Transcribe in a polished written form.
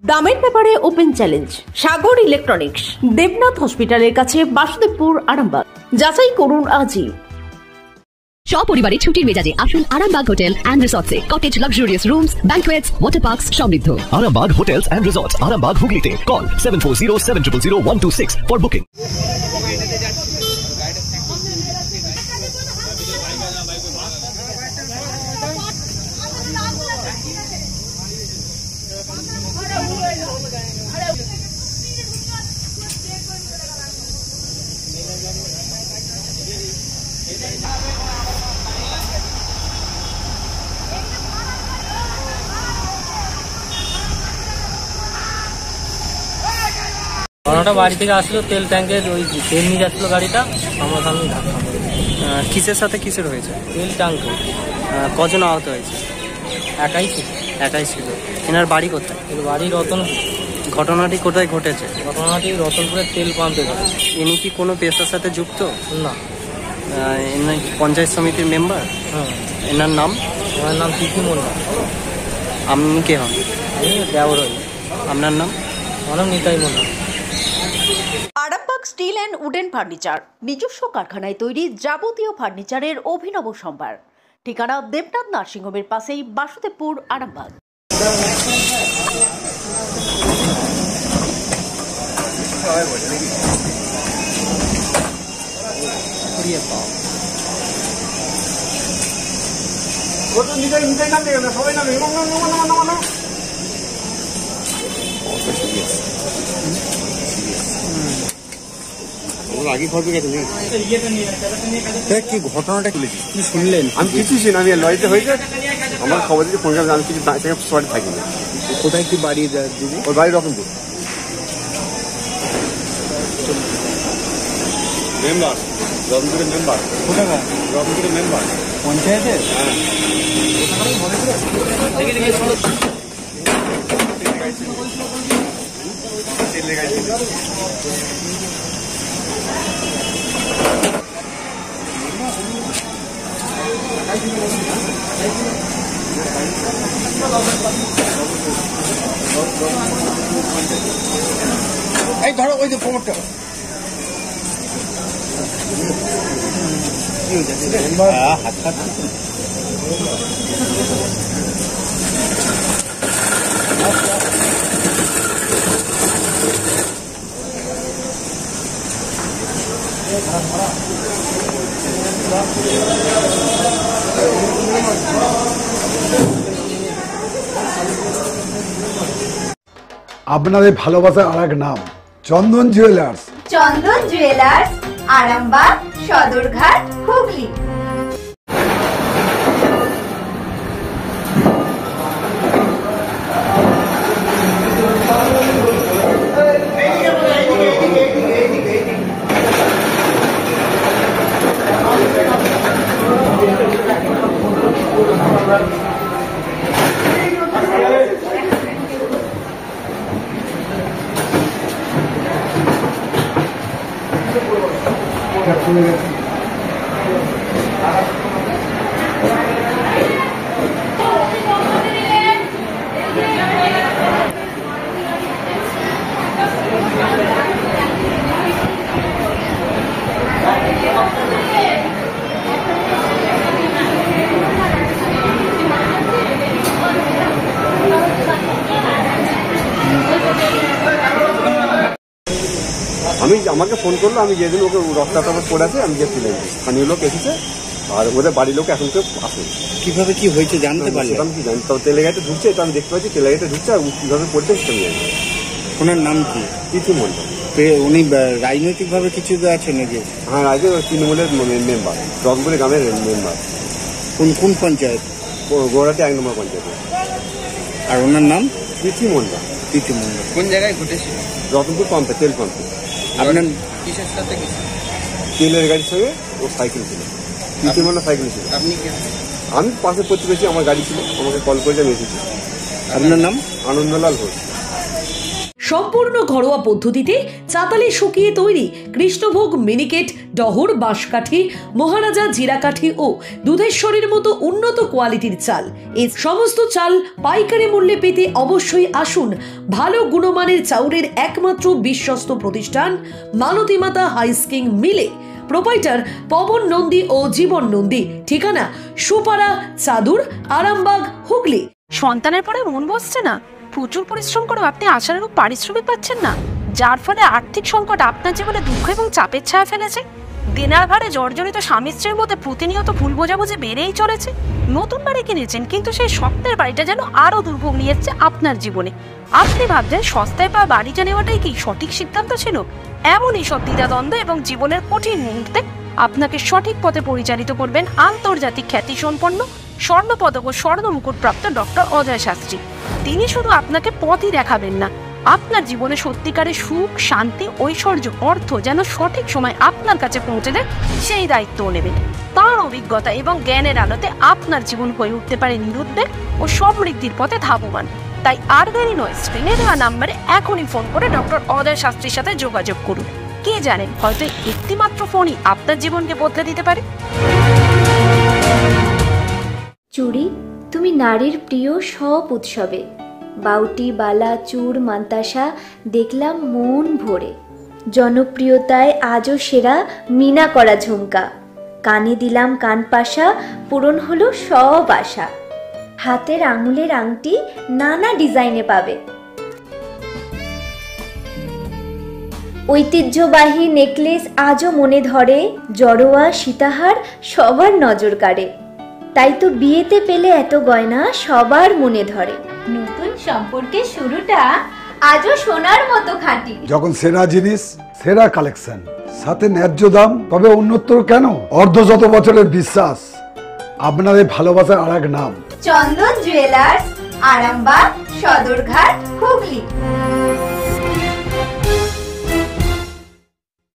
দামের ব্যাপারে open challenge সাগর electronics, Debnath হসপিটালের কাছে, বাসুদেবপুর, আরামবাগ। যাচাই করুন আজই। সপরিবারে ছুটির মেজাজে আসুন আরামবাগ হোটেল অ্যান্ড রিসর্টসে। Cottage, luxurious rooms, banquets, water parks সমৃদ্ধ। Arambag Hotels and Resorts, Arambag Hooghly. Call 740-700-126 for booking. ঘটনাটা বাড়ি থেকে আসলো, তেল ট্যাঙ্কের ওই তেল নিয়ে যাচ্ছিল গাড়িটা, সামনাসামনি ধাক্কা। কিসের সাথে কিসের হয়েছে? তেল ট্যাঙ্কে। কজন আহত হয়েছে? একাই ছিল। এনার বাড়ি কোথায়? এর বাড়ি রতনপুর। ঘটনাটি কোথায় ঘটেছে? ঘটনাটি রতনপুরের তেল পাম্পে ঘটেছে। ইনি কি কোনো পেশার সাথে যুক্ত? না। এনার পঞ্চায়েত সমিতির মেম্বার? হ্যাঁ। এনার নাম? আমার নাম তিথি মন্ডল। আপনি কে হন? আমি দেওর হই। আপনার নাম? আমার নাম Nitai Mondal. Arambagh steel and wooden furniture, নিজস্ব কারখানায় তৈরি যাবতীয় ফার্নিচারের অভিনব সম্ভার। ঠিকানা দেবনাথ নার্সিংহোমের পাশেই, বাসুদেবপুর, আরামবাগ। আগে খবর গেছে কি ঘটনাটা কি শুনলেন? আমি কিছু শুনি, আমি লরিতে হয়েছে আমার খবর দিতে ফোন করে, আমি কিছু সরি থাকি না। কোথায় কি বাড়ি দিদি? ওর বাড়ি রতনপুর। Member রতনপুরের member. কোথাকার? রতনপুরের মেম্বার পঞ্চায়েতের। হ্যাঁ। এই ধরো ওই যে কোমরটা হাত হাত আপনাদের ভালোবাসার আর এক নাম চন্দন জুয়েলার্স। চন্দন জুয়েলার্স, আরামবাগ, সদরঘাট, হুগলি। আমি আমাকে ফোন করলো, আমি যেদিন ওকে রক্তাটা পড়ে আছে আমি গিয়ে তুলে নিই। স্থানীয় লোক এসেছে আর ওদের বাড়ির লোক এখন কেউ আসে। কিভাবে কি হয়েছে জানতে পারলে? আমি কি জানি, তবে তেলে গাড়িতে ঢুকছে এটা আমি দেখতে পাচ্ছি, তেলে গাড়িতে ঢুকছে আর কিভাবে পড়ছে সেটা আমি জানি। ওনার নাম কি? তিথি মন্ডল। উনি রাজনৈতিক ভাবে কিছু আছেন নাকি? হ্যাঁ, রাজ্য তৃণমূলের মেম্বার, রতনপুরের গ্রামের মেম্বার। কোন পঞ্চায়েত? গোড়াতে 1 নম্বর পঞ্চায়েতে। আর ওনার নাম? তিথি মন্ডল। তিথি মন্ডল। কোন জায়গায় ঘটেছিল? রতনপুর পাম্পে, তেল পাম্পে। আপনার কিসের সাথে? তেলের গাড়ির সঙ্গে ও সাইকেল ছিল। তিথি মন্ডল সাইকেল ছিল। আপনি? আমি পাশে প্রতিবেশী, আমার গাড়ি ছিল, আমাকে কল করে আমি এসেছি। আপনার নাম? আনন্দলাল ঘোষ। সম্পূর্ণ ঘরোয়া পদ্ধতিতে চাতালে শুকিয়ে তৈরি কৃষ্ণভোগ মিনিকেট, ডহর, বাঁশকাঠি, মহারাজা জিরাকাঠি ও দুধেশ্বরীর মতো উন্নত কোয়ালিটির চাল। এই সমস্ত চাল পাইকারি মূল্যে পেতে অবশ্যই আসুন ভালো গুণমানের চাউলের একমাত্র বিশ্বস্ত প্রতিষ্ঠান মালতী মাতা হাইস্কিং মিলে। প্রোপাইটার পবন নন্দী ও জীবন নন্দী। ঠিকানা সুপারা, চাদুর, আরামবাগ, হুগলি। সন্তানের পরে মন বসছে না, প্রচুর পরিশ্রম করেও আপনি আশানুরূপ পারিশ্রমিক পাচ্ছেন না, যার ফলে আর্থিক সংকট আপনার জীবনে দুঃখ এবং চাপের ছায়া ফেলেছে। দেনার ভারে জর্জরিত স্বামী স্ত্রীর মধ্যে প্রতিনিয়ত ভুল বোঝাবুঝি বেড়েই চলেছে। নতুন বাড়ি কিনেছেন, কিন্তু সেই স্বপ্নের বাড়িটা যেন আরো দুর্ভোগ নিয়ে এসছে আপনার জীবনে। আপনি ভাবছেন সস্তায় পাওয়া বাড়িটা নেওয়াটাই কি সঠিক সিদ্ধান্ত ছিল? এমনই সব দ্বিধাদ্বন্দ্ব এবং জীবনের কঠিন মুহূর্তে আপনাকে সঠিক পথে পরিচালিত করবেন আন্তর্জাতিক খ্যাতিসম্পন্ন স্বর্ণপদক ও স্বর্ণ মুকুটপ্রাপ্ত ডক্টর অজয় শাস্ত্রী। তিনি শুধু আপনাকে পথই দেখাবেন না, আপনার জীবনে সত্যিকারের সুখ, শান্তি, ঐশ্বর্য, অর্থ যেন সঠিক সময় আপনার কাছে পৌঁছে দেয় সেই দায়িত্বও নেবেন। তার অভিজ্ঞতা এবং জ্ঞানের আলোতে আপনার জীবন হয়ে উঠতে পারে নিরুদ্বেগ ও সমৃদ্ধির পথে ধাবমান। তাই আর দেরি নয়, স্ক্রিনে দেওয়া নাম্বারে এখনই ফোন করে ডক্টর অজয় শাস্ত্রীর সাথে যোগাযোগ করুন। কে জানেন, হয়তো একটিমাত্র ফোনই আপনার জীবনকে বদলে দিতে পারে। চুড়ি, তুমি নারীর প্রিয় সব উৎসবে। বাউটি, বালা, চূড়, মান্তাসা দেখলাম মন ভরে। জনপ্রিয়তায় আজও সেরা মিনা করা ঝুমকা। কানে দিলাম কানপাশা, পূরণ হলো সব আশা। হাতের আঙুলের আংটি নানা ডিজাইনে পাবে। ঐতিহ্যবাহী নেকলেস আজও মনে ধরে। জড়োয়া, সীতাহার সবার নজর কাড়ে। তাই তো বিয়েতে পেলে এত গয়না সবার মনে ধরে। নতুন সম্পর্কের শুরুটা আজও সোনার মতো খাঁটি। যখন সেরা জিনিস, সেরা কালেকশন, সাথে ন্যায্য দাম, তবে উন্নতর কেন? অর্ধশত বছরের বিশ্বাস, আপনাদের ভালোবাসার আর এক নাম চন্দন জুয়েলার্স, আরামবাগ, সদরঘাট, হুগলি।